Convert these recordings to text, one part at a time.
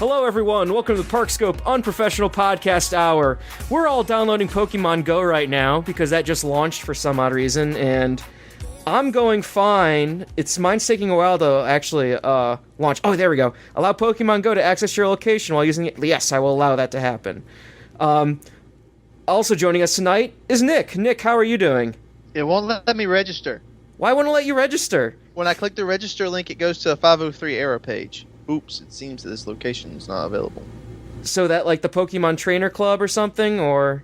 Hello, everyone. Welcome to the Parkscope Unprofessional Podcast Hour. We're all downloading Pokemon Go right now because that just launched for some odd reason, and I'm going fine. Mine's taking a while to actually launch. Oh, there we go. Allow Pokemon Go to access your location while using it. Yes, I will allow that to happen. Also joining us tonight is Nick. Nick, how are you doing? It won't let me register. Why won't it let you register? When I click the register link, it goes to a 503 error page. Oops, it seems that this location is not available. So that like the Pokemon Trainer Club or something, or?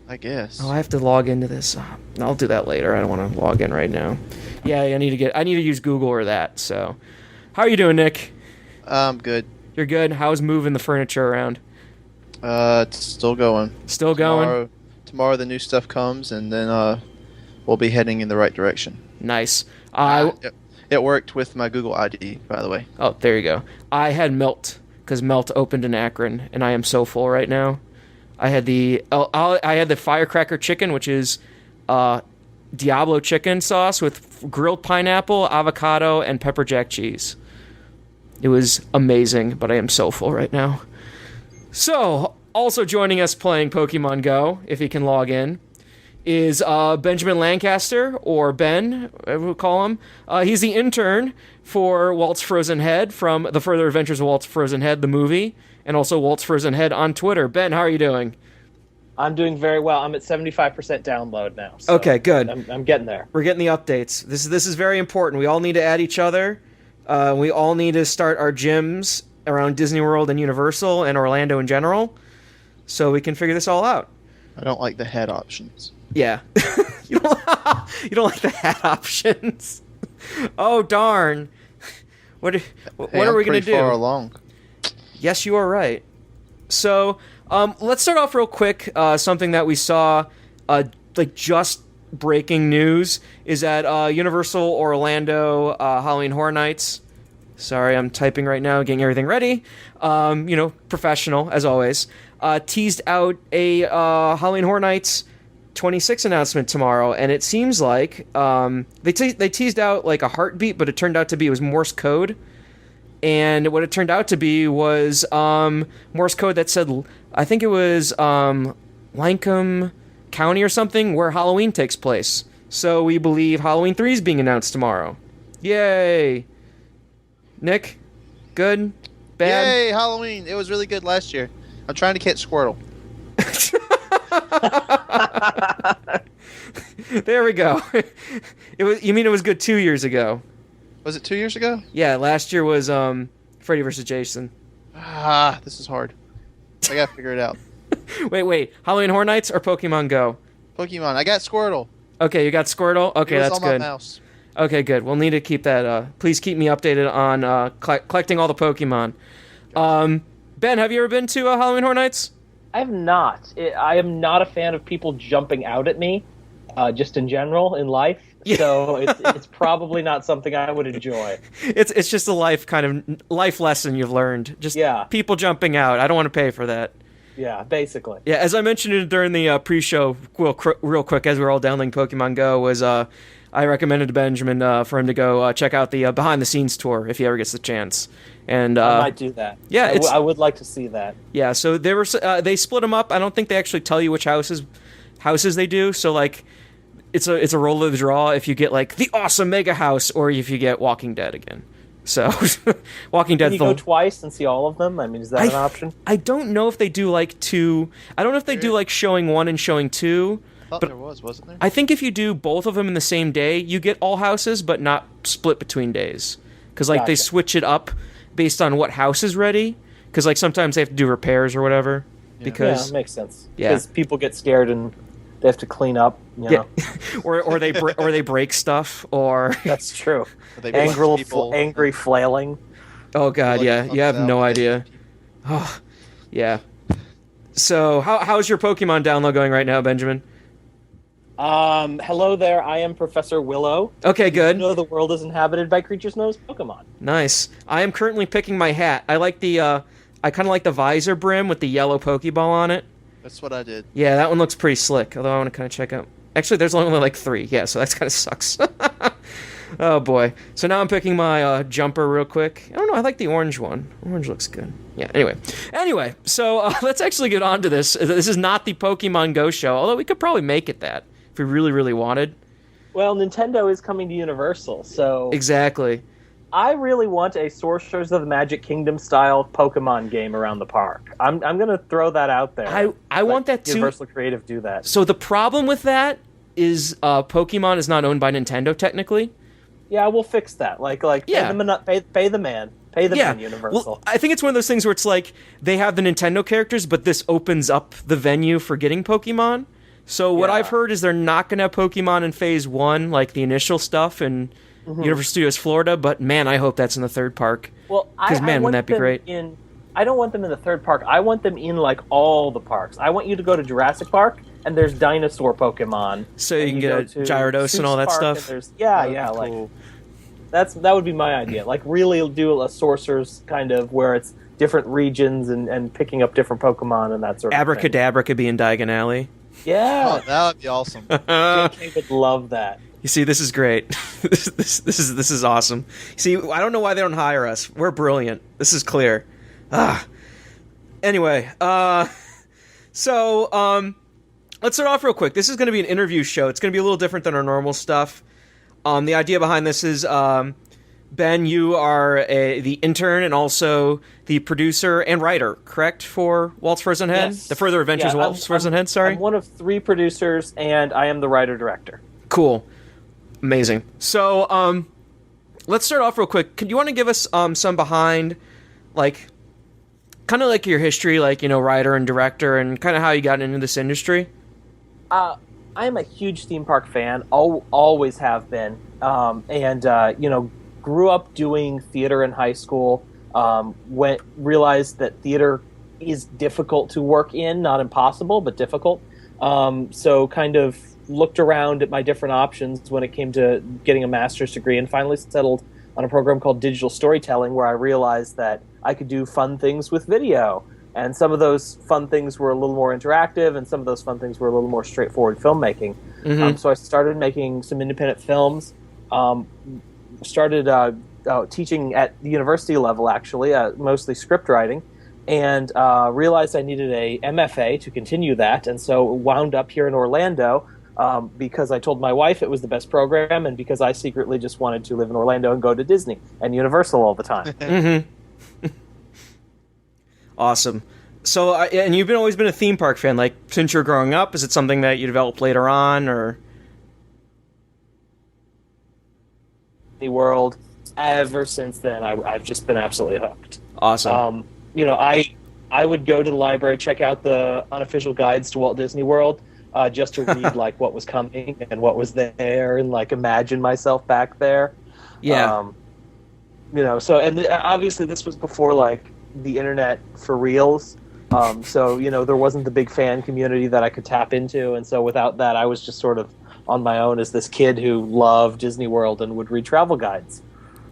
I guess. Oh, I have to log into this. I'll do that later. I don't want to log in right now. Yeah, I need to use Google or that. So, how are you doing, Nick? I'm good. You're good. How's moving the furniture around? It's still going. Still going. Tomorrow the new stuff comes, and then we'll be heading in the right direction. Nice. It worked with my Google ID, by the way. Oh, there you go. I had Melt because Melt opened in Akron, and I am so full right now. I had the firecracker chicken, which is Diablo chicken sauce with grilled pineapple, avocado, and pepper jack cheese. It was amazing, but I am so full right now. So, also joining us playing Pokemon Go, if he can log in, is Benjamin Lancaster, or Ben, we'll call him. He's the intern for Walt's Frozen Head from The Further Adventures of Walt's Frozen Head, the movie, and also Walt's Frozen Head on Twitter. Ben, how are you doing? I'm doing very well. I'm at 75% download now. So okay, good. I'm getting there. We're getting the updates. This is very important. We all need to add each other. We all need to start our gyms around Disney World and Universal and Orlando in general, so we can figure this all out. I don't like the head options. Yeah. you don't like the hat options. Oh, darn. What are we going to do? Far along. Yes, you are right. So, let's start off real quick. Something that we saw, just breaking news, is at Universal Orlando Halloween Horror Nights. Sorry, I'm typing right now, getting everything ready. Professional, as always. Teased out a Halloween Horror Nights 26 announcement tomorrow, and it seems like they teased out like a heartbeat, but it turned out to be it was Morse code. And what it turned out to be was Morse code that said, I think it was Lankham County or something, where Halloween takes place. So we believe Halloween 3 is being announced tomorrow. Yay! Nick, good? Bad? Yay, Halloween! It was really good last year. I'm trying to catch Squirtle. There we go. You mean it was good 2 years ago? Was it 2 years ago? Yeah, last year was Freddy vs. Jason. This is hard. I gotta figure it out. Wait. Halloween Horror Nights or Pokemon Go? Pokemon. I got Squirtle. Okay, you got Squirtle? Okay, that's good. My mouse. Okay, good. We'll need to keep that. Please keep me updated on collecting all the Pokemon. Ben, have you ever been to Halloween Horror Nights? I have not. I am not a fan of people jumping out at me, just in general in life. Yeah. So it's probably not something I would enjoy. It's just a life lesson you've learned. Just people jumping out. I don't want to pay for that. Yeah, basically. Yeah, as I mentioned during the pre-show, real quick, as we were all downloading Pokemon Go, was I recommended to Benjamin for him to go check out the behind-the-scenes tour if he ever gets the chance. And I might do that. Yeah, I would like to see that. Yeah, so they split them up. I don't think they actually tell you which houses they do. So like, it's a roll of the draw if you get like the awesome mega house or if you get Walking Dead again. So Walking Dead. Can you go twice and see all of them? I mean, is that an option? I don't know if they do like two. I don't know if they do like showing one and showing two. I thought there wasn't there? I think if you do both of them in the same day, you get all houses, but not split between days. Because like they switch it up based on what house is ready. Because like sometimes they have to do repairs or whatever. Yeah. Because it makes sense. Yeah, because people get scared and they have to clean up. You know? or they break stuff. Or that's true. Angry flailing. Oh god, yeah, you have no idea. Oh, yeah. So how's your Pokemon download going right now, Benjamin? Hello there, I am Professor Willow. Okay, good. You know the world is inhabited by creatures known as Pokemon. Nice. I am currently picking my hat. I like I kind of like the visor brim with the yellow Pokeball on it. That's what I did. Yeah, that one looks pretty slick, although I want to kind of check out. Actually, there's only like 3, yeah, so that kind of sucks. Oh boy. So now I'm picking my jumper real quick. I don't know. I like the orange one. Orange looks good. Yeah. Anyway. So let's actually get on to this. This is not the Pokemon Go show, although we could probably make it that if we really, really wanted. Well, Nintendo is coming to Universal, so Exactly. I really want a Sorcerers of the Magic Kingdom style Pokemon game around the park. I'm going to throw that out there. I want that too. Universal Creative do that. So the problem with that is Pokemon is not owned by Nintendo technically. Yeah, we'll fix that. Yeah. Pay the man. Pay the man, Universal. Well, I think it's one of those things where it's like they have the Nintendo characters, but this opens up the venue for getting Pokemon. So what I've heard is they're not going to have Pokemon in Phase 1, like the initial stuff in Universal Studios Florida, but man, I hope that's in the third park. Well, because man, wouldn't that be great? I don't want them in the third park. I want them in like all the parks. I want you to go to Jurassic Park and there's dinosaur Pokemon. So you can get a Gyarados and all that stuff. Cool. That would be my idea. Like really do a Sorcerers kind of where it's different regions and picking up different Pokemon and that sort of thing. Abracadabra could be in Diagon Alley. Yeah, Oh, that would be awesome. JK would love that. You see, this is great. this is awesome. See, I don't know why they don't hire us. We're brilliant. This is clear. Anyway, so let's start off real quick. This is going to be an interview show. It's going to be a little different than our normal stuff. The idea behind this is, Ben, you are the intern and also the producer and writer, correct, for Walt's Frozen Head? Yes. The Further Adventures of Walt's Frozen Head, sorry? I'm one of 3 producers, and I am the writer-director. Cool. Amazing. So, let's start off real quick. Could you want to give us some behind, like, kind of like your history, like, you know, writer and director, and kind of how you got into this industry? I am a huge theme park fan. Always have been. Grew up doing theater in high school. Realized that theater is difficult to work in, not impossible, but difficult. So kind of looked around at my different options when it came to getting a master's degree and finally settled on a program called digital storytelling where I realized that I could do fun things with video. And some of those fun things were a little more interactive and some of those fun things were a little more straightforward filmmaking. So I started making some independent films, started teaching at the university level, actually, mostly script writing, and realized I needed a MFA to continue that, and so wound up here in Orlando because I told my wife it was the best program and because I secretly just wanted to live in Orlando and go to Disney and Universal all the time. Awesome. So, and you've always been a theme park fan, like, since you're growing up? Is it something that you developed later on, or...? The world, ever since then, I've just been absolutely hooked. Awesome. I would go to the library, check out the unofficial guides to Walt Disney World, just to read like what was coming and what was there, and like imagine myself back there. Yeah. So and obviously this was before like the internet for reals. So there wasn't the big fan community that I could tap into, and so without that, I was just sort of on my own as this kid who loved Disney World and would read travel guides.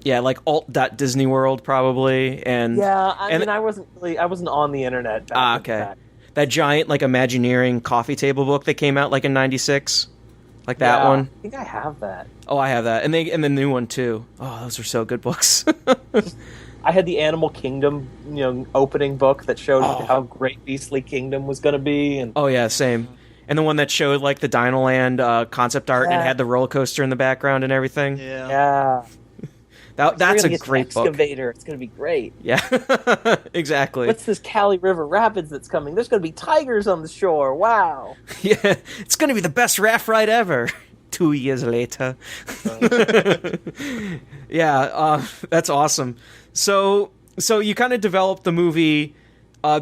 Yeah, like alt.Disney World probably, and I wasn't on the internet back okay. That giant like Imagineering coffee table book that came out like in '96, like that one. I think I have that. Oh, I have that, and the new one too. Oh, those are so good books. I had the Animal Kingdom, opening book that showed how great Beastly Kingdom was going to be. And oh yeah, same. And the one that showed like the Dinoland concept art and it had the roller coaster in the background and everything. Yeah. That's a great book. Excavator. It's going to be great. Yeah, exactly. What's this Cali River Rapids that's coming? There's going to be tigers on the shore. Wow. Yeah, it's going to be the best raft ride ever. 2 years later. Yeah, that's awesome. So you kind of developed the movie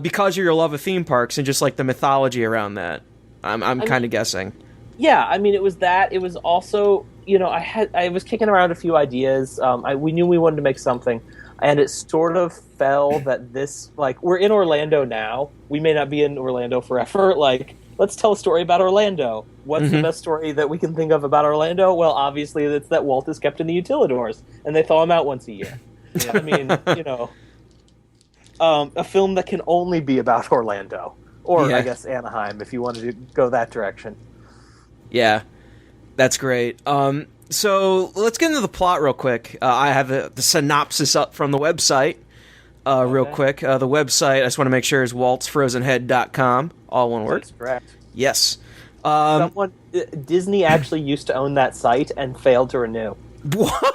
because of your love of theme parks and just like the mythology around that. I'm kind of guessing. Yeah, I mean, it was that. It was also, I was kicking around a few ideas. We knew we wanted to make something, and it sort of fell that this, like, we're in Orlando now. We may not be in Orlando forever. Like, let's tell a story about Orlando. What's the best story that we can think of about Orlando? Well, obviously, it's that Walt is kept in the utilidors, and they thaw him out once a year. I mean, a film that can only be about Orlando. Or, I guess, Anaheim, if you wanted to go that direction. Yeah, that's great. So let's get into the plot real quick. I have the synopsis up from the website real quick. The website, I just want to make sure, is waltsfrozenhead.com. All one word. That's correct. Yes. Disney actually used to own that site and failed to renew. What?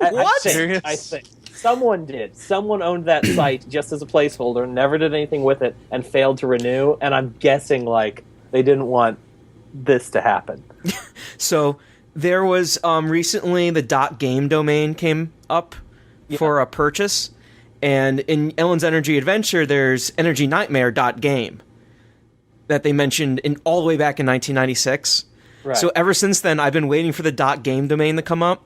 I think. Someone did. Someone owned that site just as a placeholder, never did anything with it, and failed to renew. And I'm guessing, like, they didn't want this to happen. So there was recently the .game domain came up for a purchase, and in Ellen's Energy Adventure, there's EnergyNightmare.game that they mentioned all the way back in 1996. Right. So ever since then, I've been waiting for the .game domain to come up.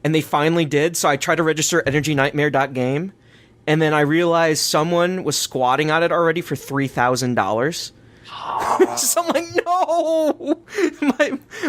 And they finally did, so I tried to register EnergyNightmare.game, and then I realized someone was squatting on it already for $3,000. So I'm like, no!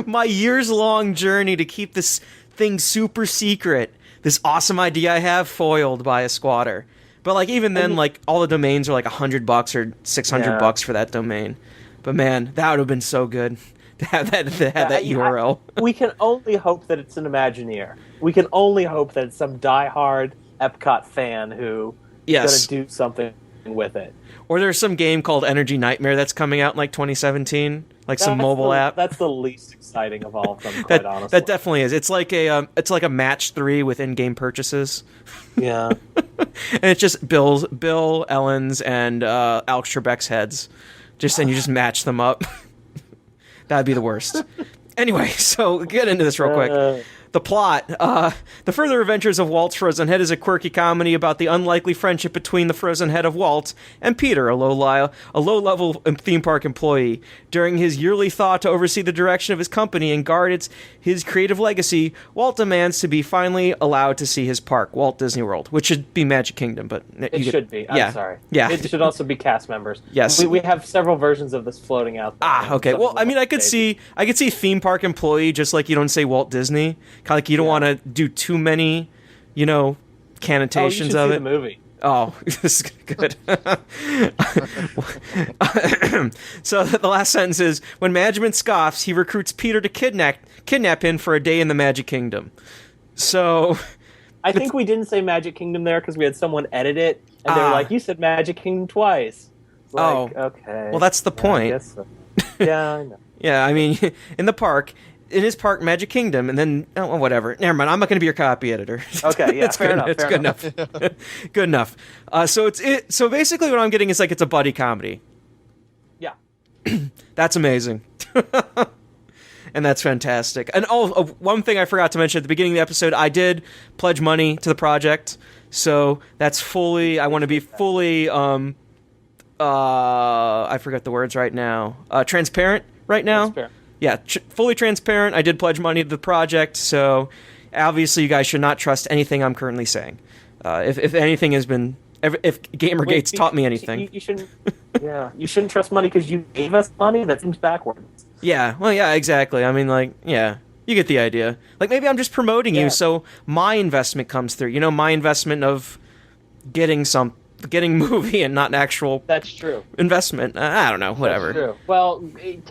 My years-long journey to keep this thing super secret, this awesome idea I have, foiled by a squatter. But like even then, like all the domains are like $100 or $600 for that domain. But man, that would have been so good. To have that URL. We can only hope that it's an Imagineer. We can only hope that it's some diehard Epcot fan who is going to do something with it. Or there's some game called Energy Nightmare that's coming out in like 2017, like some mobile app. That's the least exciting of all of them, quite honestly. That definitely is. It's like a match 3 with in-game purchases. Yeah. And it's just Bill, Ellen's, and Alex Trebek's heads. And you just match them up. That'd be the worst. Anyway, so get into this real quick. The plot. The Further Adventures of Walt's Frozen Head is a quirky comedy about the unlikely friendship between the frozen head of Walt and Peter, a low-level theme park employee. During his yearly thaw to oversee the direction of his company and guard his creative legacy, Walt demands to be finally allowed to see his park, Walt Disney World, which should be Magic Kingdom, but it should be. I'm sorry. Yeah. It should also be cast members. Yes. We have several versions of this floating out there. Okay. Well, I mean, I could see theme park employee, just like you don't say Walt Disney. Kind of like you don't want to do too many, connotations of it. The movie. Oh, this is good. So the last sentence is, when management scoffs, he recruits Peter to kidnap him for a day in the Magic Kingdom. So I think we didn't say Magic Kingdom there because we had someone edit it, and they were like, you said Magic Kingdom twice. Okay. Well, that's the point. I guess so. Yeah, I know. Yeah, I mean, in his park, Magic Kingdom, and then whatever. Never mind. I'm not going to be your copy editor. Okay, yeah, fair enough. It's good enough. Good enough. So basically, what I'm getting is like it's a buddy comedy. Yeah, that's amazing, and that's fantastic. And one thing I forgot to mention at the beginning of the episode, I did pledge money to the project, so that's fully. I want to be fully. I forgot the words right now. Transparent right now. Transparent. Yeah, fully transparent. I did pledge money to the project, so obviously you guys should not trust anything I'm currently saying. If anything has been, if Gamergate's taught me anything, you shouldn't. Yeah, you shouldn't trust money because you gave us money. That seems backwards. Yeah, well, yeah, exactly. I mean, like, yeah, you get the idea. Like, maybe I'm just promoting you, so my investment comes through. My investment of getting movie and not an actual that's true investment. I don't know, whatever. That's true. Well, if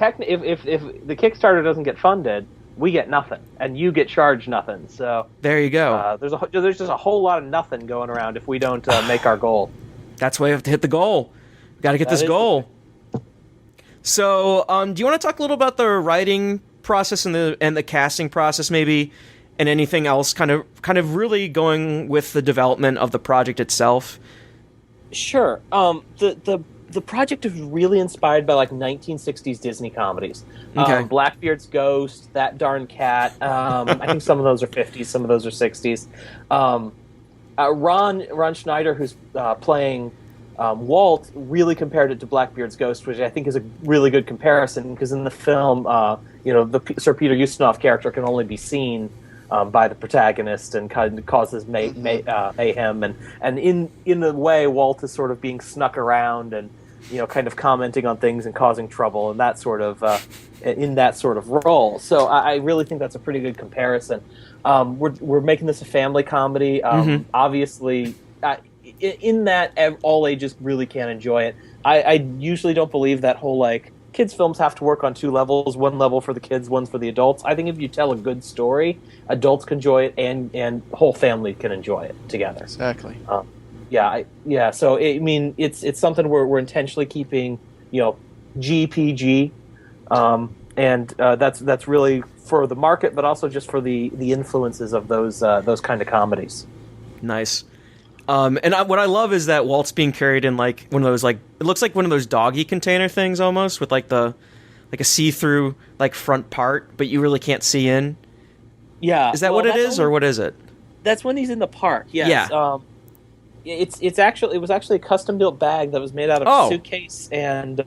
the Kickstarter doesn't get funded, we get nothing, and you get charged nothing. So there you go. There's just a whole lot of nothing going around if we don't make our goal. That's why we have to hit the goal. We got to get this goal. So, do you want to talk a little about the writing process and the casting process, maybe, and anything else, kind of really going with the development of the project itself? Sure. The project is really inspired by like 1960s Disney comedies. Okay. Blackbeard's Ghost, That Darn Cat. I think some of those are 50s, some of those are 60s. Ron Schneider, who's playing Walt, really compared it to Blackbeard's Ghost, which I think is a really good comparison because in the film, the Sir Peter Ustinov character can only be seen by the protagonist and kind of causes mayhem, and in a way, Walt is sort of being snuck around and kind of commenting on things and causing trouble and that sort of in that sort of role. So I really think that's a pretty good comparison. We're making this a family comedy. Obviously, in that all ages really can enjoy it. I usually don't believe that whole like kids films have to work on two levels, one level for the kids, one for the adults. I think if you tell a good story, adults can enjoy it and whole family can enjoy it together. Exactly. So it's something we're intentionally keeping, GPG, and that's really for the market, but also just for the influences of those kind of comedies. Nice. What I love is that Walt's being carried in like one of those, like, it looks like one of those doggy container things almost, with like a see-through like front part, but you really can't see in. Yeah. Is that what it is, or what is it? That's when he's in the park. Yes. Yeah. It was actually a custom built bag that was made out of a suitcase and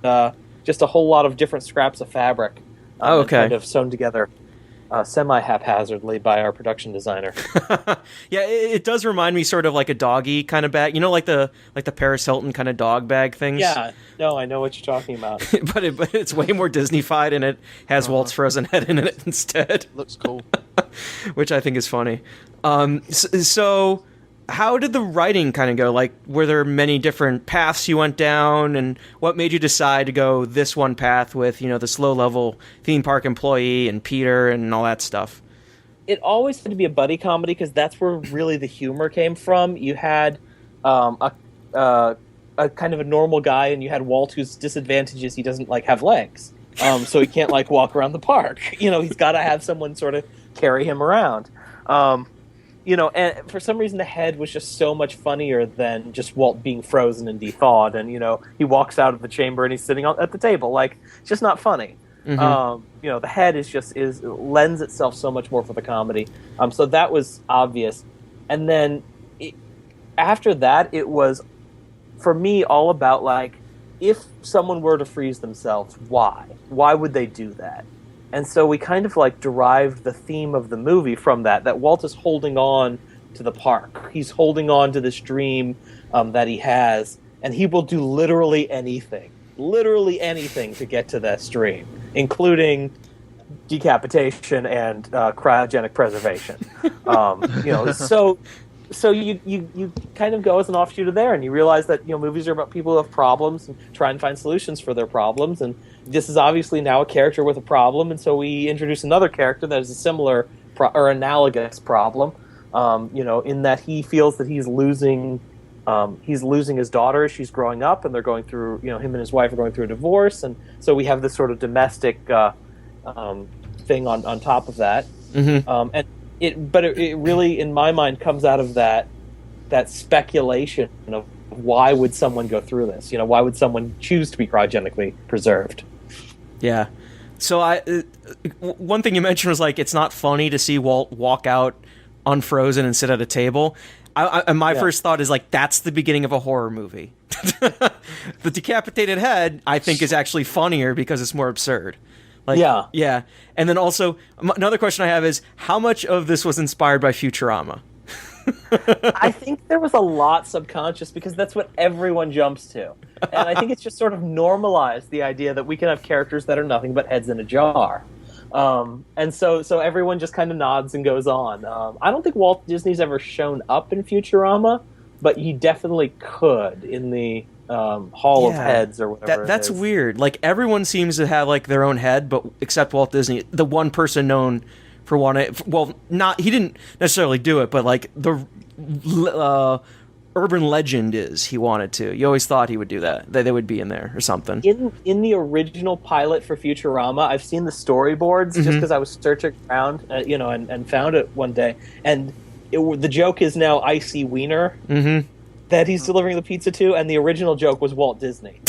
just a whole lot of different scraps of fabric. Okay. Kind of sewn together semi-haphazardly by our production designer. Yeah, it does remind me sort of like a doggy kind of bag. Like the Paris Hilton kind of dog bag things. Yeah, no, I know what you're talking about. but it's way more Disney-fied, and it has Walt's frozen head in it instead. Looks cool. Which I think is funny. So how did the writing kind of go? Like, were there many different paths you went down, and what made you decide to go this one path with, this low-level theme park employee and Peter and all that stuff? It always had to be a buddy comedy because that's where really the humor came from. You had a kind of a normal guy, and you had Walt, whose disadvantage is he doesn't have legs, so he can't walk around the park. He's got to have someone sort of carry him around. And for some reason the head was just so much funnier than just Walt being frozen and thawed. And, he walks out of the chamber and he's sitting at the table. It's just not funny. Mm-hmm. The head lends itself so much more for the comedy. So that was obvious. And then after that, it was, for me, all about, if someone were to freeze themselves, why? Why would they do that? And so we kind of derived the theme of the movie from that Walt is holding on to the park. He's holding on to this dream that he has, and he will do literally anything to get to that dream, including decapitation and cryogenic preservation. So you kind of go as an offshoot of there, and you realize that movies are about people who have problems and try and find solutions for their problems, and this is obviously now a character with a problem, and so we introduce another character that has a similar or analogous problem, in that he feels that he's losing his daughter as she's growing up, and they're going through, him and his wife are going through a divorce, and so we have this sort of domestic thing on top of that. Mm-hmm. But it really, in my mind, comes out of that speculation of why would someone go through this? Why would someone choose to be cryogenically preserved? Yeah. So one thing you mentioned was it's not funny to see Walt walk out unfrozen and sit at a table. My first thought is that's the beginning of a horror movie. The decapitated head, I think, is actually funnier because it's more absurd. Yeah. And then also, another question I have is, how much of this was inspired by Futurama? I think there was a lot subconscious because that's what everyone jumps to. And I think it's just sort of normalized the idea that we can have characters that are nothing but heads in a jar. And so everyone just kind of nods and goes on. I don't think Walt Disney's ever shown up in Futurama, but he definitely could in the Hall of Heads or whatever. That's weird. Everyone seems to have their own head, but except Walt Disney, the one person known for he didn't necessarily do it, but the urban legend is he wanted to. You always thought he would do that. They would be in there or something. In the original pilot for Futurama, I've seen the storyboards just because I was searching around, and found it one day. And the joke is now Icy Wiener that he's delivering the pizza to, and the original joke was Walt Disney.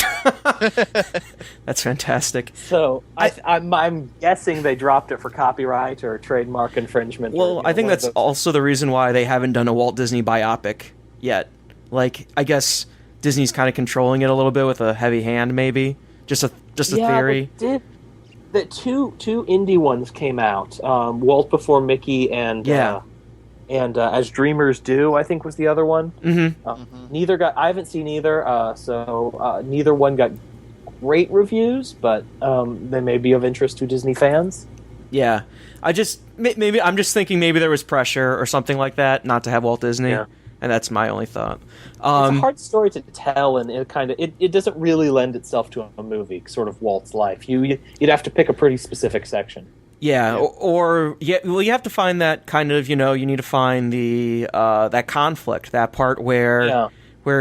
That's fantastic. So I'm guessing they dropped it for copyright or trademark infringement. Well, I think that's also the reason why they haven't done a Walt Disney biopic yet. I guess Disney's kind of controlling it a little bit with a heavy hand, maybe. Just a theory. The two indie ones came out. Walt Before Mickey and As Dreamers Do, I think was the other one. Mm-hmm. I haven't seen either, so neither one got great reviews, but they may be of interest to Disney fans. Yeah, I'm just thinking maybe there was pressure or something like that not to have Walt Disney, and that's my only thought. It's a hard story to tell, and it doesn't really lend itself to a movie, sort of Walt's life. You'd have to pick a pretty specific section. Yeah, well, you have to find that kind of, you need to find the that conflict, that part where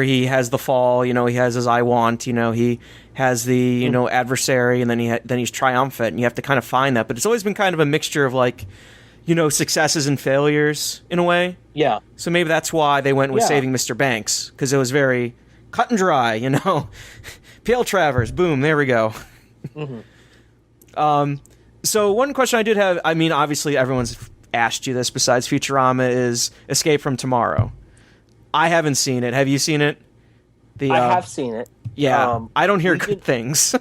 he has the fall, he has his I want, he has the adversary, and then he's triumphant, and you have to kind of find that. But it's always been kind of a mixture of like, successes and failures in a way. Yeah. So maybe that's why they went with Saving Mr. Banks, because it was very cut and dry, Pale Travers, boom, there we go. Mm-hmm. So one question I did have, I mean, obviously everyone's asked you this besides Futurama, is Escape from Tomorrow. I haven't seen it. Have you seen it? I have seen it. Yeah, I don't hear good things.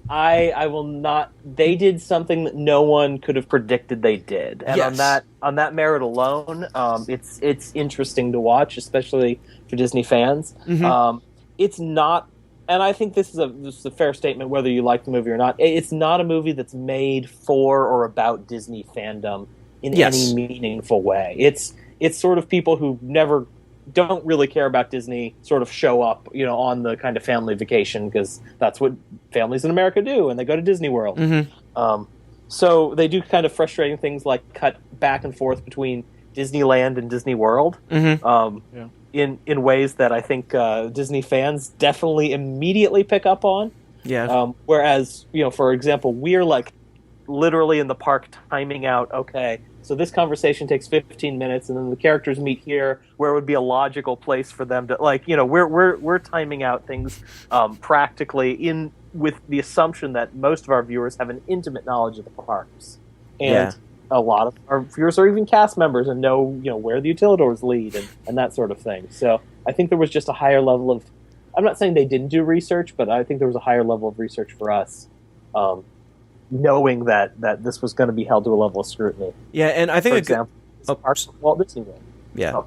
I will not. They did something that no one could have predicted they did, and on that merit alone, it's interesting to watch, especially for Disney fans. Mm-hmm. It's not, and I think this is a fair statement, whether you like the movie or not. It's not a movie that's made for or about Disney fandom in any meaningful way. It's sort of people who don't really care about Disney sort of show up, on the kind of family vacation, because that's what families in America do, and they go to Disney World. Mm-hmm. So they do kind of frustrating things like cut back and forth between Disneyland and Disney World, in ways that I think Disney fans definitely immediately pick up on. Yeah. Whereas, for example, we're like literally in the park timing out, okay, so this conversation takes 15 minutes, and then the characters meet here, where it would be a logical place for them to, we're timing out things practically with the assumption that most of our viewers have an intimate knowledge of the parks, and a lot of our viewers are even cast members and know where the utilidors lead and that sort of thing. So I think there was just a higher level of, I'm not saying they didn't do research, but I think there was a higher level of research for us. Knowing that this was going to be held to a level of scrutiny. Yeah, and I think... For example, Walt Disney World. Yeah.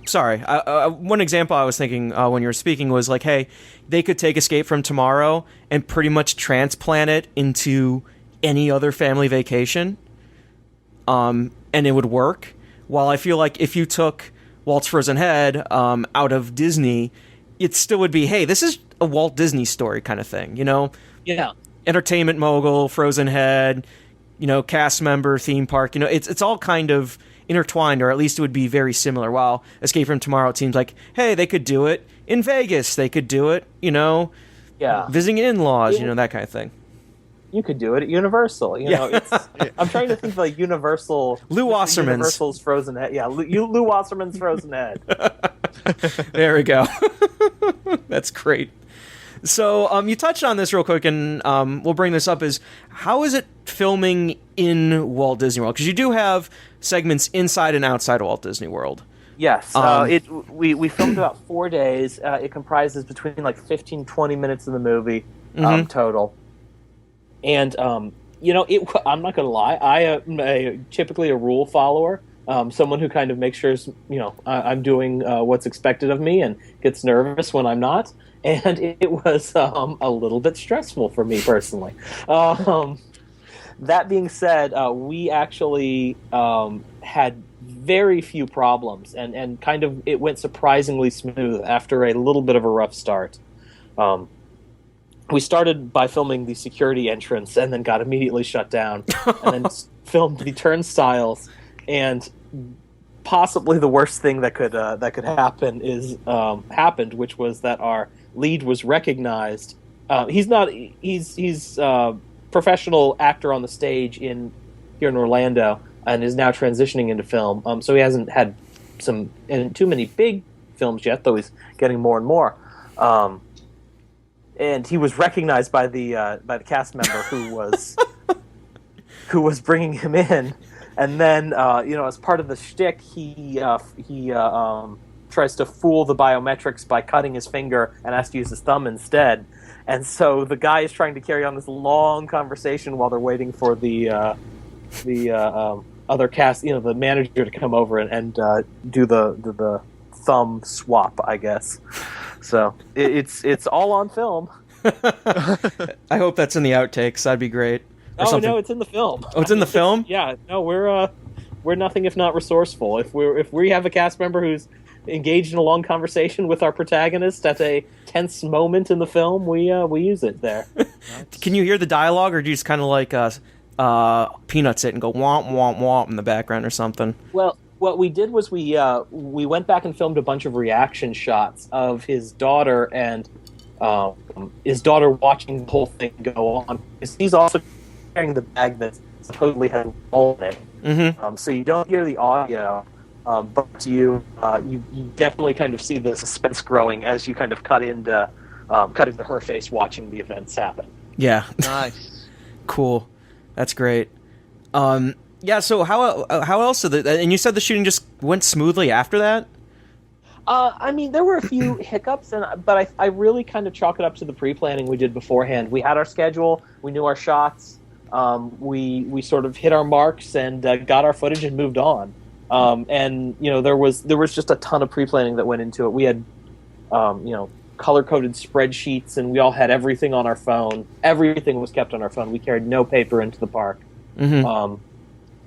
Sorry. One example I was thinking when you were speaking was like, hey, they could take Escape from Tomorrow and pretty much transplant it into any other family vacation, and it would work. While I feel like if you took Walt's Frozen Head out of Disney, it still would be, hey, this is a Walt Disney story kind of thing, Yeah. Entertainment mogul, Frozen Head, cast member, theme park. It's all kind of intertwined, or at least it would be very similar. While Escape from Tomorrow, it seems like, hey, they could do it in Vegas. They could do it, visiting in-laws, that kind of thing. You could do it at Universal. I'm trying to think like Universal. Lou Wasserman's. Universal's Frozen Head. Yeah, Lou Wasserman's Frozen Head. There we go. That's great. So you touched on this real quick, and we'll bring this up, is how is it filming in Walt Disney World? Because you do have segments inside and outside of Walt Disney World. Yes. We filmed about 4 days. It comprises between 15-20 minutes of the movie total. And, I'm not going to lie, I am typically a rule follower. Someone who kind of makes sure, I'm doing what's expected of me and gets nervous when I'm not. And it was a little bit stressful for me personally. That being said, we actually had very few problems, and kind of it went surprisingly smooth after a little bit of a rough start. We started by filming the security entrance and then got immediately shut down, and then filmed the turnstiles. And possibly the worst thing that could happen happened, which was that our lead was recognized. He's a professional actor on the stage here in Orlando, and is now transitioning into film. So he hasn't had too many big films yet, though he's getting more and more. And he was recognized by the cast member who was bringing him in. And then, as part of the shtick, he tries to fool the biometrics by cutting his finger and has to use his thumb instead. And so the guy is trying to carry on this long conversation while they're waiting for the other cast, the manager to come over and do the thumb swap, I guess. So it's all on film. I hope that's in the outtakes. That'd be great. No, it's in the film. Oh, it's in the film? Yeah, no, we're nothing if not resourceful. If we have a cast member who's engaged in a long conversation with our protagonist at a tense moment in the film, we use it there. Can you hear the dialogue, or do you just kind of like peanuts it and go womp womp womp in the background or something? Well, what we did was we went back and filmed a bunch of reaction shots of his daughter and his daughter watching the whole thing go on. He's also carrying the bag that supposedly has Walt in it. Mm-hmm. So you don't hear the audio, but you definitely kind of see the suspense growing as you kind of cut into her face watching the events happen. Yeah. Nice. Cool. That's great. Yeah. So how else did and you said the shooting just went smoothly after that? I mean, there were a few hiccups, but I really kind of chalk it up to the pre-planning we did beforehand. We had our schedule, we knew our shots, we sort of hit our marks and got our footage and moved on. And there was just a ton of pre-planning that went into it. We had color-coded spreadsheets, and we all had everything on our phone. Everything was kept on our phone. We carried no paper into the park. Mm-hmm.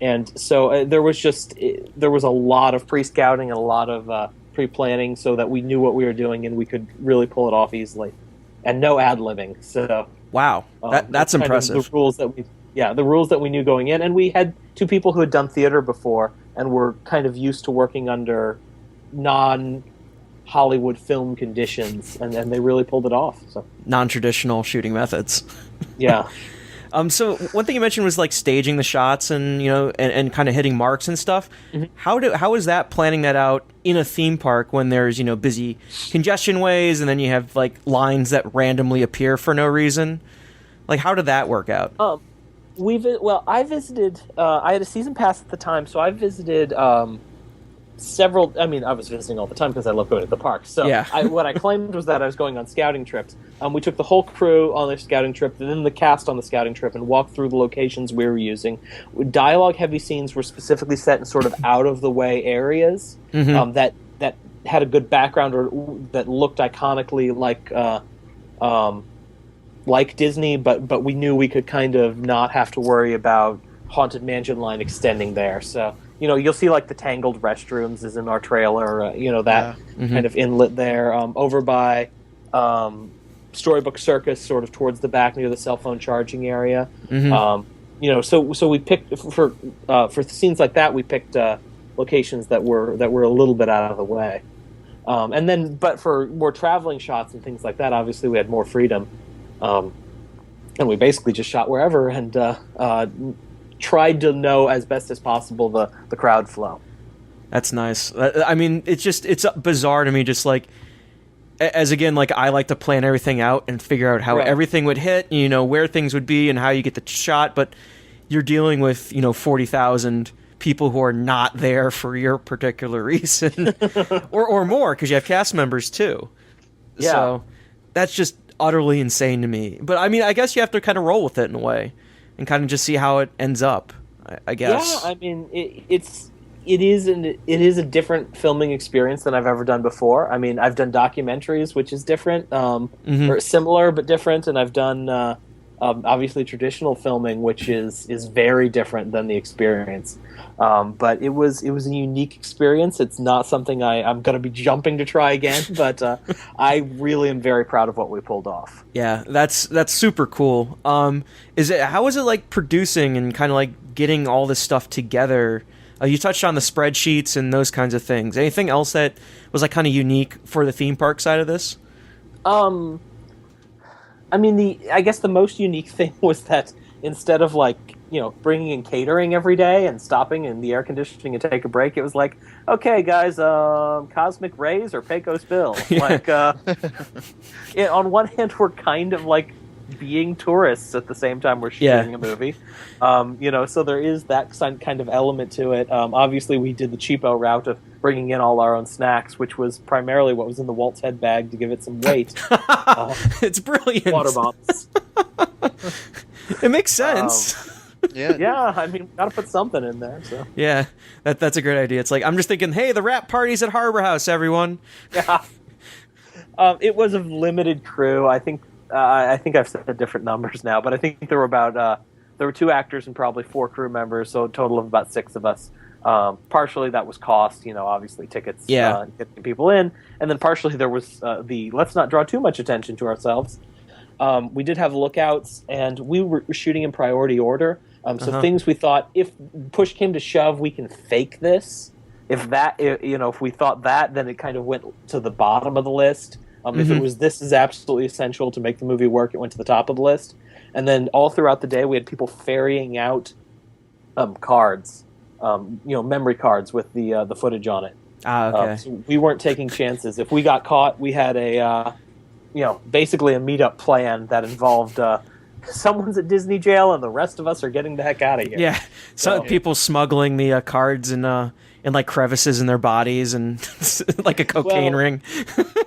And so there was a lot of pre-scouting and a lot of pre-planning so that we knew what we were doing and we could really pull it off easily, and no ad-libbing. So wow, that's impressive. The rules that we knew going in, and we had two people who had done theater before and were kind of used to working under non-Hollywood film conditions, and they really pulled it off. So non-traditional shooting methods. Yeah. So one thing you mentioned was like staging the shots and and kind of hitting marks and stuff. Mm-hmm. How is that planning that out in a theme park when there's busy congestion ways and then you have like lines that randomly appear for no reason? Like how did that work out? I visited. I had a season pass at the time, so I visited several. I mean, I was visiting all the time because I love going to the park. So yeah. What I claimed was that I was going on scouting trips. We took the whole crew on the scouting trip, and then the cast on the scouting trip, and walked through the locations we were using. Dialogue-heavy scenes were specifically set in sort of out-of-the-way areas that had a good background or that looked iconically like Disney, but we knew we could kind of not have to worry about Haunted Mansion line extending there. So you'll see like the Tangled restrooms is in our trailer. Kind of inlet there over by Storybook Circus, sort of towards the back near the cell phone charging area. Mm-hmm. So we picked for scenes like that. We picked locations that were a little bit out of the way. But for more traveling shots and things like that, obviously we had more freedom. And we basically just shot wherever and tried to know as best as possible the crowd flow. That's nice. I mean, it's bizarre to me, just like, as again, like I like to plan everything out and figure out how everything would hit, where things would be and how you get the shot, but you're dealing with, 40,000 people who are not there for your particular reason or more, because you have cast members too. Yeah. So that's just utterly insane to me. But I mean, I guess you have to kind of roll with it in a way and kind of just see how it ends up, I guess. Yeah, I mean, it is a different filming experience than I've ever done before. I mean, I've done documentaries, which is different, or similar but different, and I've done obviously traditional filming, which is very different than the experience. But it was a unique experience. It's not something I'm going to be jumping to try again, but I really am very proud of what we pulled off. Yeah, that's super cool. How is it like producing and kind of like getting all this stuff together? You touched on the spreadsheets and those kinds of things. Anything else that was like kind of unique for the theme park side of this? I mean, I guess the most unique thing was that instead of like, bringing in catering every day and stopping in the air conditioning and take a break, it was like, okay, guys, Cosmic Rays or Pecos Bill. Yeah. Like, on one hand, we're kind of like being tourists at the same time we're shooting a movie. So there is that kind of element to it. Obviously, we did the cheapo route of bringing in all our own snacks, which was primarily what was in the Walt's head bag to give it some weight. It's brilliant. Water bombs. It makes sense. Yeah. I mean, gotta put something in there. So yeah, that's a great idea. It's like I'm just thinking, hey, the wrap party's at Harbor House, everyone. Yeah. It was a limited crew. I think I've said different numbers now, but I think there were 2 actors and probably 4 crew members, so a total of about 6 of us. Partially that was cost, obviously tickets, getting people in, and then partially there was the let's not draw too much attention to ourselves. We did have lookouts, and we were shooting in priority order. So things we thought, if push came to shove, we can fake this. If we thought that, then it kind of went to the bottom of the list. If it was this is absolutely essential to make the movie work, it went to the top of the list. And then all throughout the day, we had people ferrying out cards, memory cards with the footage on it. Okay. So we weren't taking chances. If we got caught, we had basically a meetup plan that involved someone's at Disney jail and the rest of us are getting the heck out of here. Yeah, some people smuggling the cards in like crevices in their bodies and like a cocaine ring.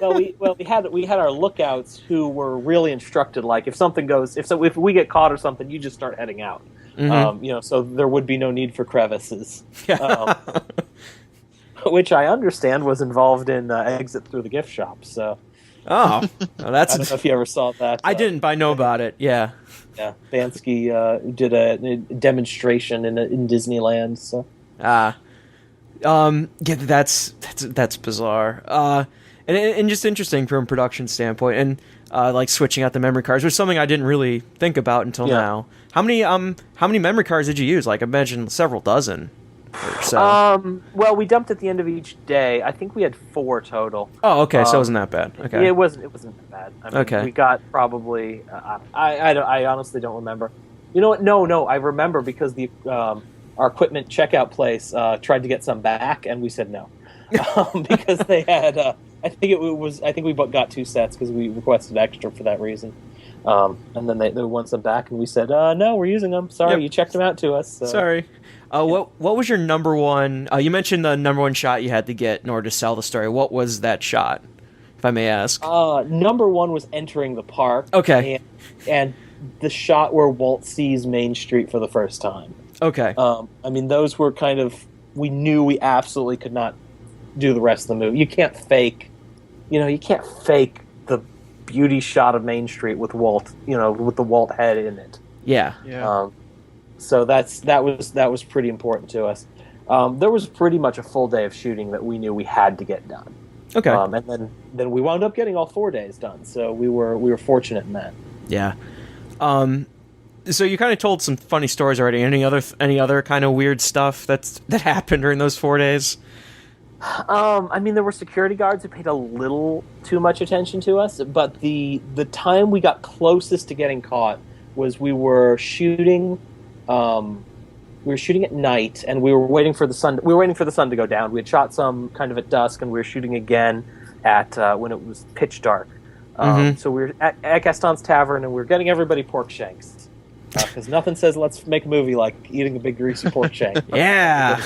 we had our lookouts who were really instructed. Like if something goes, if we get caught or something, you just start heading out. So there would be no need for crevices. Which I understand was involved in exit through the gift shop. So. Oh, well, that's. I don't know if you ever saw that. I didn't, but I know about it. Yeah. Yeah, Bansky did a demonstration in Disneyland. So. That's bizarre. And just interesting from a production standpoint, and like switching out the memory cards was something I didn't really think about until now. How many memory cards did you use? Like I mentioned, several dozen. Or so. Well, we dumped at the end of each day. I think we had 4 total. Oh, okay, so it wasn't that bad. Okay, it wasn't that bad. I mean, okay, we got probably. I honestly don't remember. You know what? No, I remember because our equipment checkout place tried to get some back, and we said no because they had. I think we got 2 sets because we requested extra for that reason. And then they want some back, and we said, no, we're using them. Sorry, you checked them out to us. So. Sorry. What was your number one? You mentioned the number one shot you had to get in order to sell the story. What was that shot, if I may ask? Number one was entering the park. Okay. And the shot where Walt sees Main Street for the first time. Okay. Those were kind of, we knew we absolutely could not do the rest of the movie. You can't fake the beauty shot of Main Street with Walt, with the Walt head in it. Yeah. So that was pretty important to us. There was pretty much a full day of shooting that we knew we had to get done. Okay. And then we wound up getting all 4 days done. So we were fortunate in that. Yeah. So you kind of told some funny stories already. Any other kind of weird stuff that happened during those 4 days? There were security guards who paid a little too much attention to us, but the time we got closest to getting caught was we were shooting at night, and we were waiting for the sun. We were waiting for the sun to go down. We had shot some kind of at dusk, and we were shooting again at when it was pitch dark. So we were at Gaston's Tavern, and we were getting everybody pork shanks because nothing says let's make a movie like eating a big greasy pork shank. Yeah.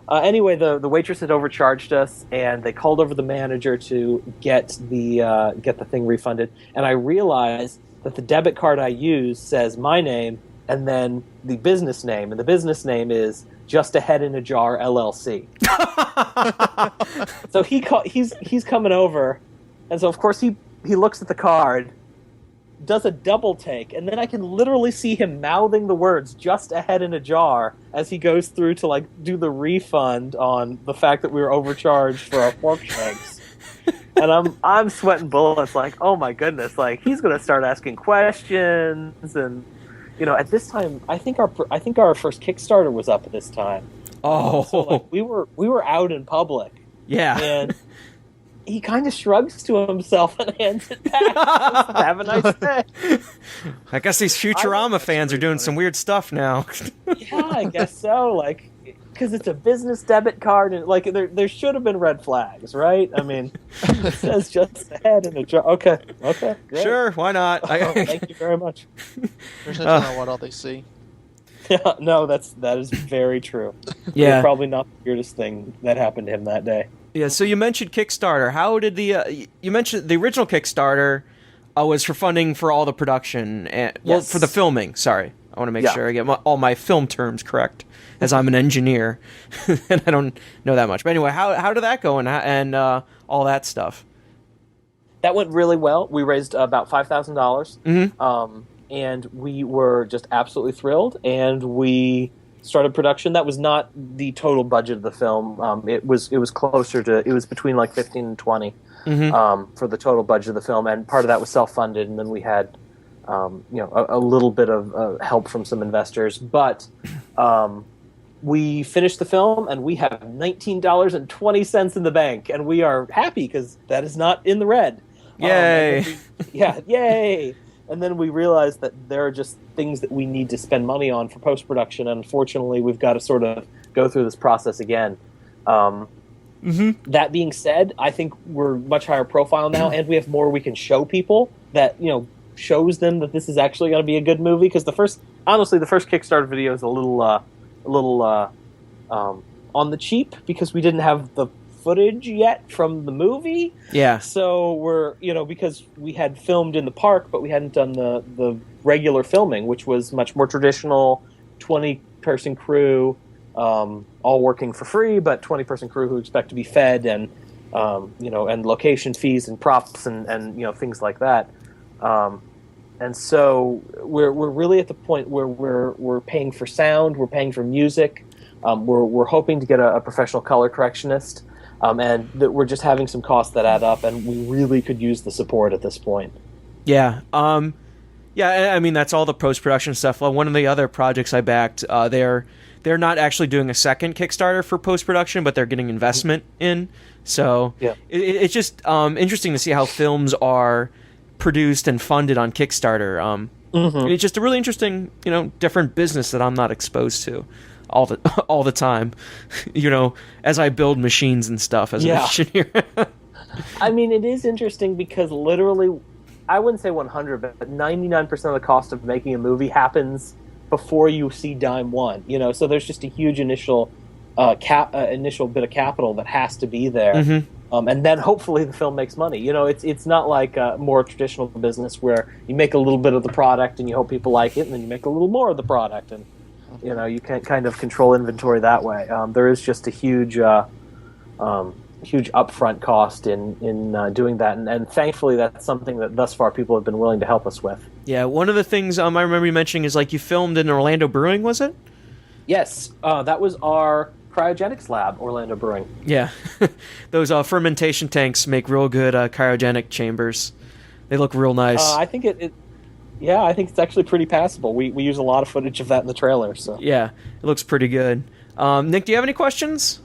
Anyway, the waitress had overcharged us, and they called over the manager to get the thing refunded. And I realized that the debit card I used says my name and then the business name, and the business name is Just a Head in a Jar LLC. So he's coming over, and so of course he looks at the card, does a double take, and then I can literally see him mouthing the words "just a head in a jar" as he goes through to do the refund on the fact that we were overcharged for our pork shanks. And I'm sweating bullets, like, oh my goodness, like he's gonna start asking questions, and at this time I think our first Kickstarter was up at this time. Oh, so we were out in public. Yeah, and he kind of shrugs to himself and hands it back. Have a nice day. I guess these Futurama fans are doing some weird stuff now. Yeah, I guess so. Because it's a business debit card, and there should have been red flags, right? I mean, it says just a head in a jar. Okay, great. Sure, why not? Thank you very much. There's no telling what all they see. Yeah, no, that is very true. Yeah, probably not the weirdest thing that happened to him that day. Yeah, so you mentioned Kickstarter. How did you mentioned the original Kickstarter was for funding for all the production, for the filming. Sorry, I want to make sure I get all my film terms correct, as I'm an engineer and I don't know that much. But anyway, how did that go and all that stuff? That went really well. We raised about $5,000, mm-hmm. And we were just absolutely thrilled. And we started production. That was not the total budget of the film. It was closer to, it was between like 15 and 20 for the total budget of the film, and part of that was self-funded, and then we had a little bit of help from some investors. But we finished the film, and we have $19.20 in the bank, and we are happy because that is not in the red. Yay! Yay! And then we realized that there are just things that we need to spend money on for post-production, and unfortunately, we've got to sort of go through this process again. That being said, I think we're much higher profile now, and we have more we can show people that, shows them that this is actually going to be a good movie. Because the first Kickstarter video is a little on the cheap because we didn't have the footage yet from the movie. Yeah. So we're, because we had filmed in the park, but we hadn't done the regular filming, which was much more traditional, 20-person crew, all working for free, but 20-person crew who expect to be fed and, and location fees and props and things like that. And so we're really at the point where we're paying for sound, we're paying for music, we're hoping to get a professional color correctionist, and that we're just having some costs that add up, and we really could use the support at this point. Yeah. I mean, that's all the post-production stuff. Well, one of the other projects I backed, they're not actually doing a second Kickstarter for post-production, but they're getting investment in. So yeah. It's just interesting to see how films are produced and funded on Kickstarter. It's just a really interesting, different business that I'm not exposed to all the time, as I build machines and stuff as an engineer. I mean, it is interesting because literally, I wouldn't say 100, but 99% of the cost of making a movie happens before you see dime one. So there's just a huge initial initial bit of capital that has to be there. And then hopefully the film makes money. It's not like a more traditional business where you make a little bit of the product and you hope people like it, and then you make a little more of the product, and you can't kind of control inventory that way. There is just a huge upfront cost in doing that, and thankfully that's something that thus far people have been willing to help us with. Yeah, one of the things I remember you mentioning is like you filmed in Orlando Brewing, was it? Yes, that was our cryogenics lab, Orlando Brewing. Yeah, those fermentation tanks make real good cryogenic chambers. They look real nice. I think I think it's actually pretty passable. We use a lot of footage of that in the trailer. So yeah, it looks pretty good. Nick, do you have any questions?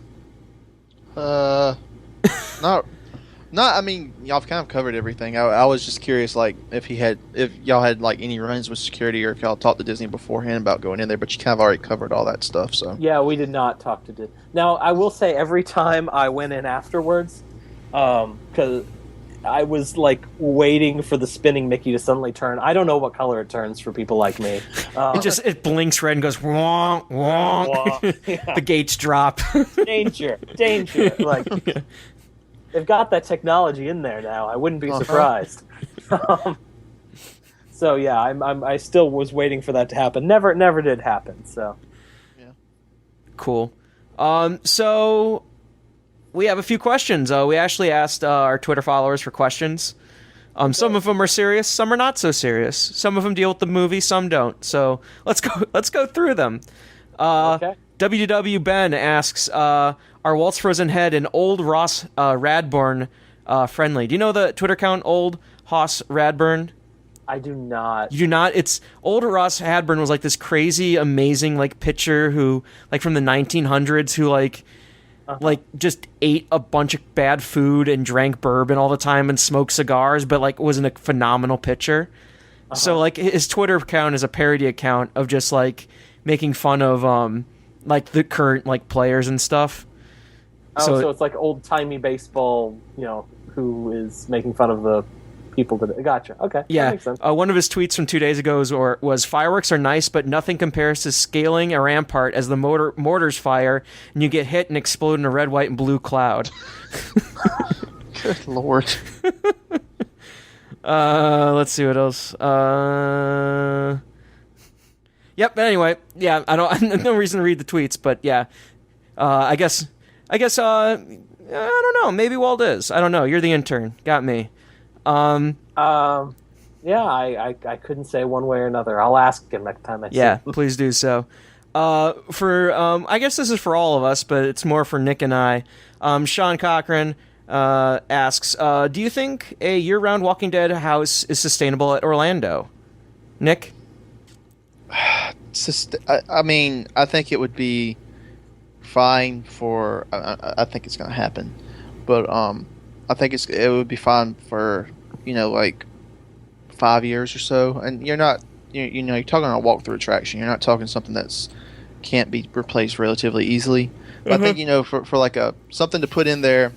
I mean, y'all have kind of covered everything. I was just curious, like, if y'all had like any run-ins with security, or if y'all talked to Disney beforehand about going in there. But you kind of already covered all that stuff. So yeah, we did not talk to Disney. Now, I will say, every time I went in afterwards, because I was like waiting for the spinning Mickey to suddenly turn. I don't know what color it turns for people like me. It blinks red and goes wonk wonk. Yeah. The gates drop. Danger. Like. Yeah. They've got that technology in there now. I wouldn't be surprised. So yeah, I still was waiting for that to happen. Never did happen. So yeah, cool. So we have a few questions. We actually asked our Twitter followers for questions. Some of them are serious, some are not so serious. Some of them deal with the movie, some don't. So let's go through them. Okay. WW Ben asks, are Walt's frozen head and old Ross Radburn friendly? Do you know the Twitter account old Hoss Radburn? I do not. You do not? It's old Ross Radburn was like this crazy, amazing like pitcher who like from the 1900s who like just ate a bunch of bad food and drank bourbon all the time and smoked cigars, but like wasn't a phenomenal pitcher. So like his Twitter account is a parody account of just like making fun of like the current like players and stuff. So it's like old timey baseball, who is making fun of the people that. Gotcha. Okay. Yeah. That makes sense. One of his tweets from 2 days ago was fireworks are nice, but nothing compares to scaling a rampart as the mortars fire and you get hit and explode in a red, white, and blue cloud. Good Lord. Let's see what else. Yep. But anyway, yeah. I no reason to read the tweets, but yeah. I guess. I don't know. Maybe Walt is. I don't know. You're the intern. Got me. Yeah. I couldn't say one way or another. I'll ask him next time I see him. Yeah. Please do so. For I guess this is for all of us, but it's more for Nick and I. Sean Cochran asks, do you think a year-round Walking Dead house is sustainable at Orlando? Nick? I mean, I think it would be fine for. I think it's going to happen, but I think it would be fine for like 5 years or so. And you're not you're talking a walk-through attraction. You're not talking something that's can't be replaced relatively easily. But I think for like something to put in there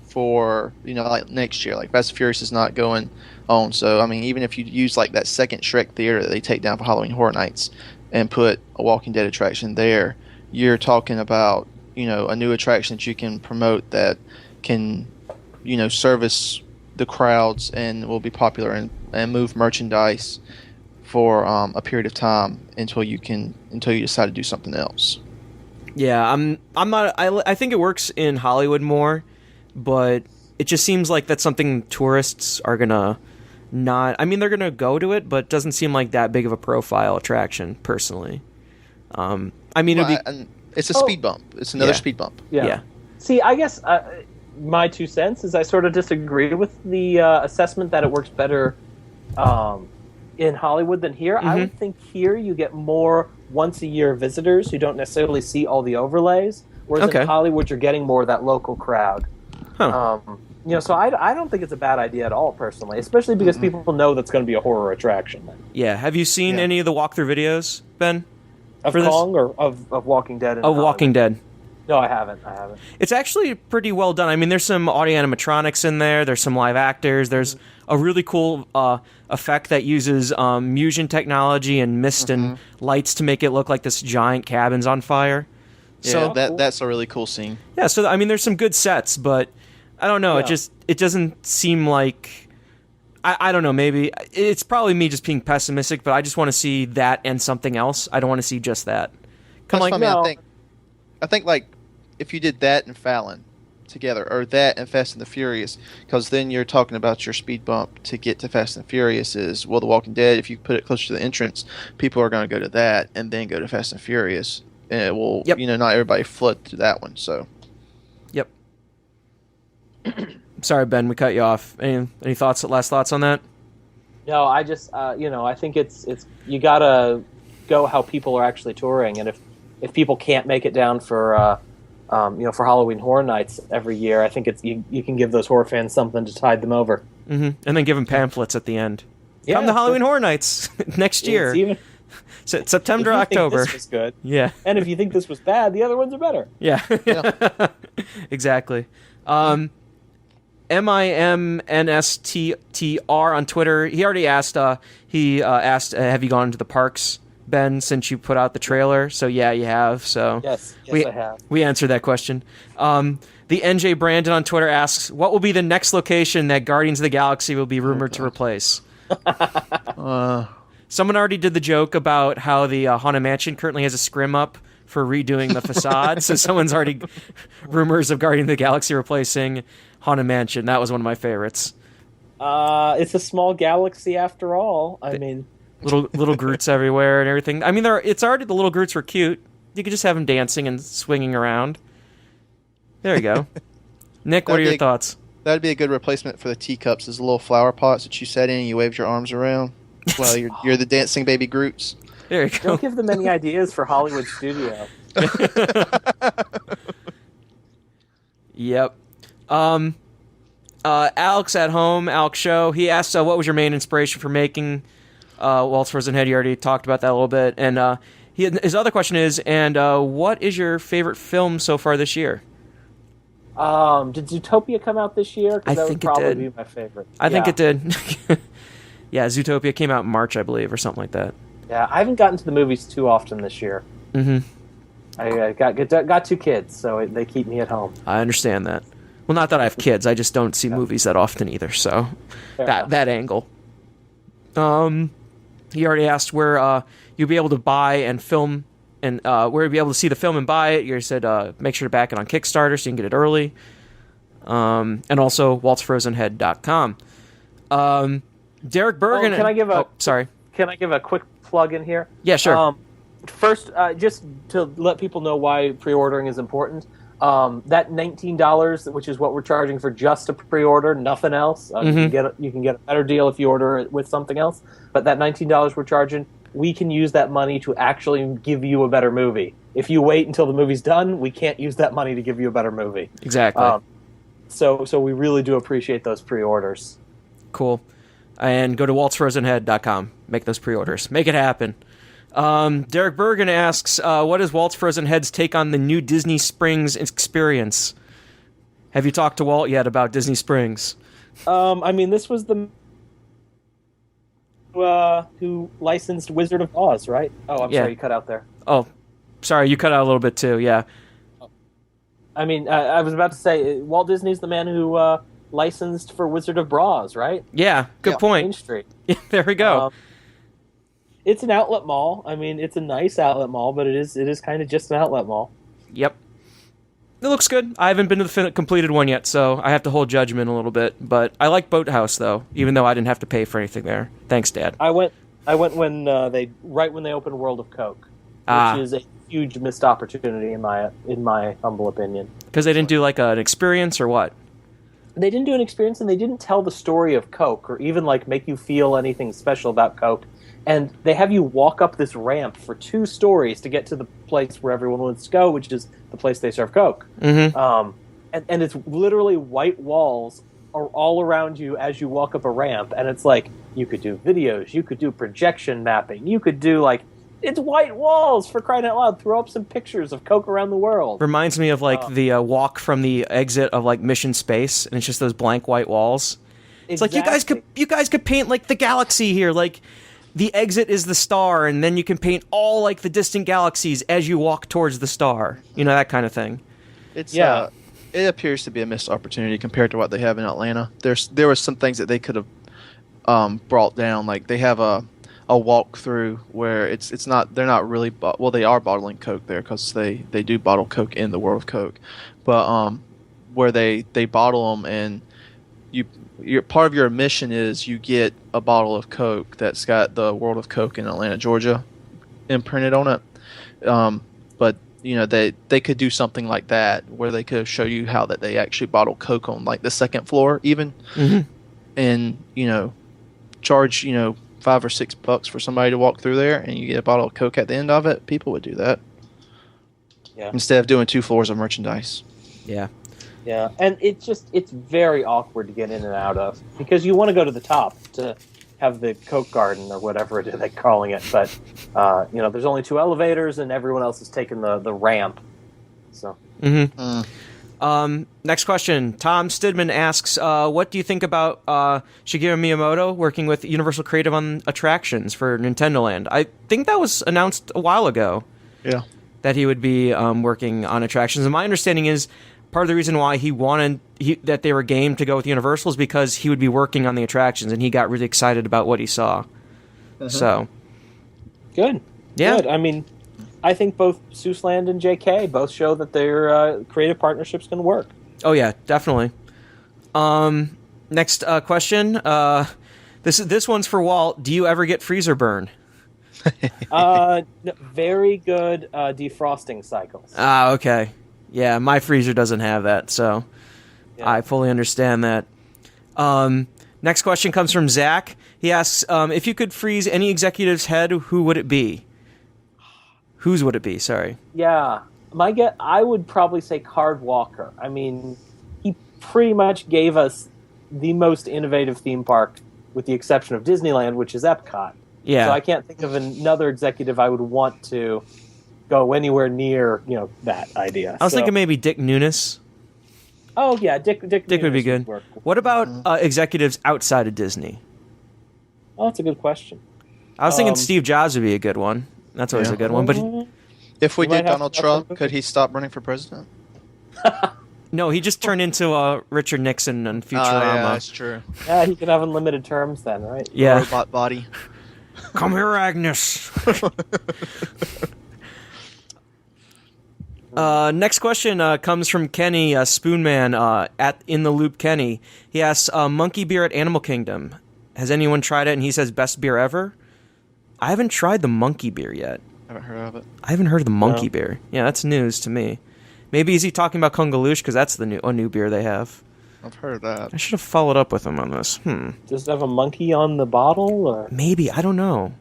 for like next year, like Fast and Furious is not going on. So I mean, even if you use like that second Shrek theater that they take down for Halloween Horror Nights and put a Walking Dead attraction there, you're talking about a new attraction that you can promote that can service the crowds and will be popular and move merchandise for a period of time until you decide to do something else. Yeah, I'm not. I think it works in Hollywood more, but it just seems like that's something tourists are gonna not. I mean, they're gonna go to it, but it doesn't seem like that big of a profile attraction, personally. I mean, it's a speed bump. It's another speed bump. Yeah. See, I guess my 2 cents is I sort of disagree with the assessment that it works better in Hollywood than here. I would think here you get more once-a-year visitors who don't necessarily see all the overlays, whereas in Hollywood you're getting more of that local crowd. Huh. So I don't think it's a bad idea at all, personally, especially because people know that's going to be a horror attraction. Yeah. Have you seen any of the walkthrough videos, Ben? Of Kong or of Walking Dead? Of Walking Dead. No, I haven't. It's actually pretty well done. I mean, there's some audio animatronics in there. There's some live actors. There's a really cool effect that uses Musion technology and mist and lights to make it look like this giant cabin's on fire. Yeah, so that's a really cool scene. Yeah, so I mean, there's some good sets, but I don't know. Yeah. It doesn't seem like. I don't know. Maybe it's probably me just being pessimistic, but I just want to see that and something else. I don't want to see just that. I think like if you did that and Fallon together, or that and Fast and the Furious, because then you're talking about your speed bump to get to Fast and the Furious is The Walking Dead. If you put it closer to the entrance, people are going to go to that and then go to Fast and Furious, and it will not everybody flood to that one. So. Yep. Sorry, Ben, we cut you off. Any last thoughts on that? No, I just I think it's you gotta go how people are actually touring, and if people can't make it down for for Halloween Horror Nights every year, I think it's you can give those horror fans something to tide them over. And then give them pamphlets at the end. Yeah, come to Halloween Horror Nights next year. September, October. This was good. Yeah. And if you think this was bad, the other ones are better. Yeah. Exactly. MIMNSTTR on Twitter. He already asked. He asked, "Have you gone to the parks, Ben, since you put out the trailer?" So yeah, you have. So yes, I have. We answered that question. The NJ Brandon on Twitter asks, "What will be the next location that Guardians of the Galaxy will be rumored to replace?" Someone already did the joke about how the Haunted Mansion currently has a scrim up for redoing the facade. So someone's already rumors of Guardians of the Galaxy replacing Haunted Mansion. That was one of my favorites. It's a small galaxy after all. I mean, little Groots everywhere and everything. I mean, it's already the little Groots were cute. You could just have them dancing and swinging around. There you go. Nick, what are your thoughts? That'd be a good replacement for the teacups. Those little flower pots that you sat in and you waved your arms around. Well, you're the dancing baby Groots. There you go. Don't give them any ideas for Hollywood Studio. Yep. Alex at home, Alex Show. He asked, "What was your main inspiration for making Walt's Frozen Head?" You already talked about that a little bit. And his other question is, "And what is your favorite film so far this year?" Did Zootopia come out this year? I that think would probably it did. Be my favorite. I think it did. Yeah, Zootopia came out in March, I believe, or something like that. Yeah, I haven't gotten to the movies too often this year. Mm-hmm. I got 2 kids, so they keep me at home. I understand that. Well, not that I have kids. I just don't see movies that often either. So that angle. He already asked where you'll be able to buy and film, and where you'll be able to see the film and buy it. You said make sure to back it on Kickstarter so you can get it early. And also waltsfrozenhead.com. Derek Bergen. Can I give a sorry. Can I give a quick plug in here? Yeah, sure. First, just to let people know why pre-ordering is important. That $19, which is what we're charging for just a pre-order, nothing else. You can get a better deal if you order it with something else. But that $19 we're charging, we can use that money to actually give you a better movie. If you wait until the movie's done, we can't use that money to give you a better movie. Exactly. So we really do appreciate those pre-orders. Cool. And go to waltsfrozenhead.com. Make those pre-orders. Make it happen. Derek Bergen asks, what is Walt's Frozen Head's take on the new Disney Springs experience? Have you talked to Walt yet about Disney Springs? This was the who licensed Wizard of Oz, right? Oh, I'm sorry, you cut out there. Oh, sorry, you cut out a little bit too, yeah. I was about to say, Walt Disney's the man who licensed for Wizard of Oz, right? Yeah, good point. Main Street. Yeah, there we go. It's an outlet mall. I mean, it's a nice outlet mall, but it is kind of just an outlet mall. Yep. It looks good. I haven't been to the completed one yet, so I have to hold judgment a little bit. But I like Boathouse, though, even though I didn't have to pay for anything there. Thanks, Dad. I went when they opened World of Coke, which is a huge missed opportunity in my humble opinion. Because they didn't do like an experience or what? They didn't do an experience, and they didn't tell the story of Coke, or even like make you feel anything special about Coke. And they have you walk up this ramp for 2 stories to get to the place where everyone wants to go, which is the place they serve Coke. Mm-hmm. And it's literally white walls are all around you as you walk up a ramp. And it's like, you could do videos, you could do projection mapping, you could do like, it's white walls, for crying out loud. Throw up some pictures of Coke around the world. Reminds me of like the walk from the exit of like Mission Space, and it's just those blank white walls. It's like, you guys could paint like the galaxy here, like... The exit is the star, and then you can paint all like the distant galaxies as you walk towards the star. You know, that kind of thing. It appears to be a missed opportunity compared to what they have in Atlanta. There was some things that they could have brought down. Like they have a walkthrough where it's not, they're not really they are bottling Coke there because they do bottle Coke in the World of Coke, but where they bottle them, and your part of your mission is you get a bottle of Coke that's got the World of Coke in Atlanta, Georgia, imprinted on it. But you know, they could do something like that where they could show you how that they actually bottle Coke on like the second floor even, and you know, charge $5 or $6 for somebody to walk through there, and you get a bottle of Coke at the end of it. People would do that, instead of doing 2 floors of merchandise. Yeah, and it's very awkward to get in and out of, because you want to go to the top to have the Coke garden or whatever it is they're calling it, but there's only 2 elevators and everyone else is taking the ramp. So. Next question. Tom Stidman asks, what do you think about Shigeru Miyamoto working with Universal Creative on attractions for Nintendo Land? I think that was announced a while ago. Yeah. That he would be working on attractions. And my understanding is part of the reason why he wanted that they were game to go with Universal is because he would be working on the attractions, and he got really excited about what he saw. So. Good. Yeah. Good. I mean, I think both Seussland and JK both show that their creative partnerships can work. Oh yeah, definitely. Next question. This one's for Walt. Do you ever get freezer burn? Very good defrosting cycles. Okay. Yeah, my freezer doesn't have that, so I fully understand that. Next question comes from Zach. He asks, if you could freeze any executive's head, who would it be? Whose would it be? Sorry. Yeah. I would probably say Card Walker. I mean, he pretty much gave us the most innovative theme park, with the exception of Disneyland, which is Epcot. Yeah. So I can't think of another executive I would want to go anywhere near, that idea. I was thinking maybe Dick Nunes. Oh yeah, Dick would be good. What about executives outside of Disney? Oh, that's a good question. I was thinking Steve Jobs would be a good one. That's always a good one. But if we did Donald Trump, could he stop running for president? No, he just turned into Richard Nixon on Futurama. Yeah, that's true. Yeah, he could have unlimited terms then, right? Yeah. Robot body. Come here, Agnes. Next question comes from Kenny Spoonman at In the Loop Kenny. He asks, monkey beer at Animal Kingdom. Has anyone tried it? And he says, best beer ever. I haven't tried the monkey beer yet. Haven't heard of it. I haven't heard of the monkey No. beer. Yeah, that's news to me. Maybe is he talking about Kungaloosh because that's a new beer they have. I've heard of that. I should have followed up with him on this. Does it have a monkey on the bottle? Or Maybe, I don't know.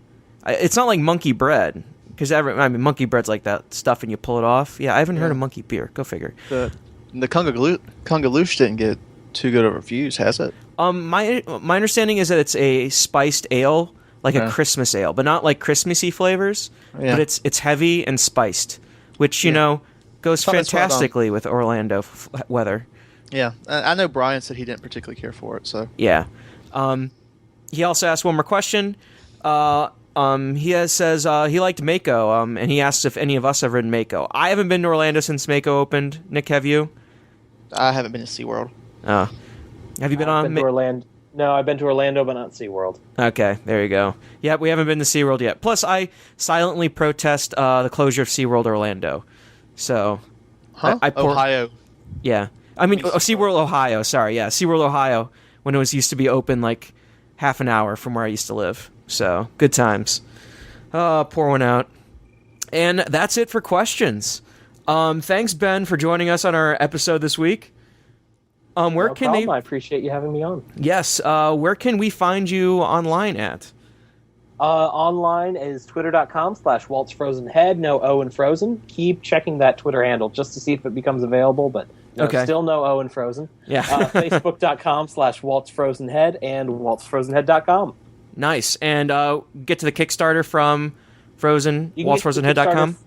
It's not like monkey bread because monkey bread's like that stuff and you pull it off. Yeah, I haven't heard of monkey beer. Go figure. The Kungaloosh didn't get too good of reviews, has it? My understanding is that it's a spiced ale, like a Christmas ale, but not like Christmassy flavors. Yeah. But it's heavy and spiced, which you know goes Something spot on. fantastically with Orlando weather. Yeah, I know Brian said he didn't particularly care for it, so. Yeah. He also asked one more question. Says he liked Mako, and he asked if any of us have ridden Mako. I haven't been to Orlando since Mako opened. Nick, have you? I haven't been to SeaWorld. Have you been on? to Orlando? No, I've been to Orlando, but not SeaWorld. Okay, there you go. Yeah, we haven't been to SeaWorld yet. Plus, I silently protest the closure of SeaWorld Orlando. So, Ohio. Yeah. I mean, SeaWorld Ohio, sorry. Yeah, SeaWorld Ohio, when it was used to be open like half an hour from where I used to live. So, good times. Pour one out. And that's it for questions. Thanks, Ben, for joining us on our episode this week. Where No can problem. they... I appreciate you having me on. Yes, where can we find you online at? Online is twitter.com/Walt'sFrozenHead. No O in Frozen. Keep checking that Twitter handle just to see if it becomes available, but no, Okay. still no O in Frozen. Yeah. Facebook.com/Walt'sFrozenHead and Walt'sFrozenHead.com. Nice. And get to the Kickstarter from Frozen, You can get to the Walt'sFrozenHead.com? Kickstarter-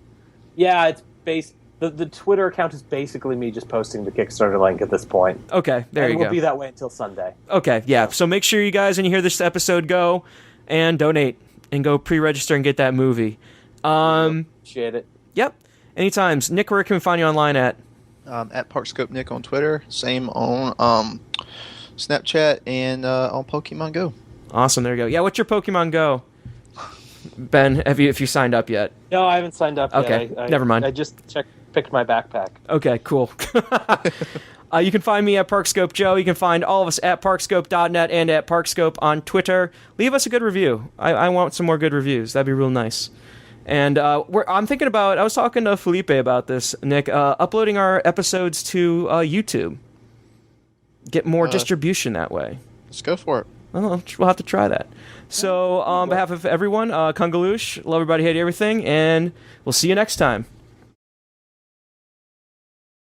Yeah, it's based. The Twitter account is basically me just posting the Kickstarter link at this point. Okay, there and you it will go. be that way until Sunday. Okay, yeah. So make sure you guys, when you hear this episode, go and donate and go pre-register and get that movie. Appreciate it. Yep. Anytimes. Nick, where can we find you online at? At Parkscope Nick on Twitter. Same on Snapchat and on Pokemon Go. Awesome. There you go. Yeah. What's your Pokemon Go? Ben, if you signed up yet? No, I haven't signed up yet. Okay, never mind. I just picked my backpack. Okay, cool. You can find me at Parkscope Joe. You can find all of us at parkscope.net and at Parkscope on Twitter. Leave us a good review. I want some more good reviews. That'd be real nice. And I'm thinking about, I was talking to Felipe about this, Nick, uploading our episodes to YouTube. Get more distribution that way. Let's go for it. Well, we'll have to try that. So, on behalf of everyone, Kungaloosh, love everybody, hate everything, and we'll see you next time.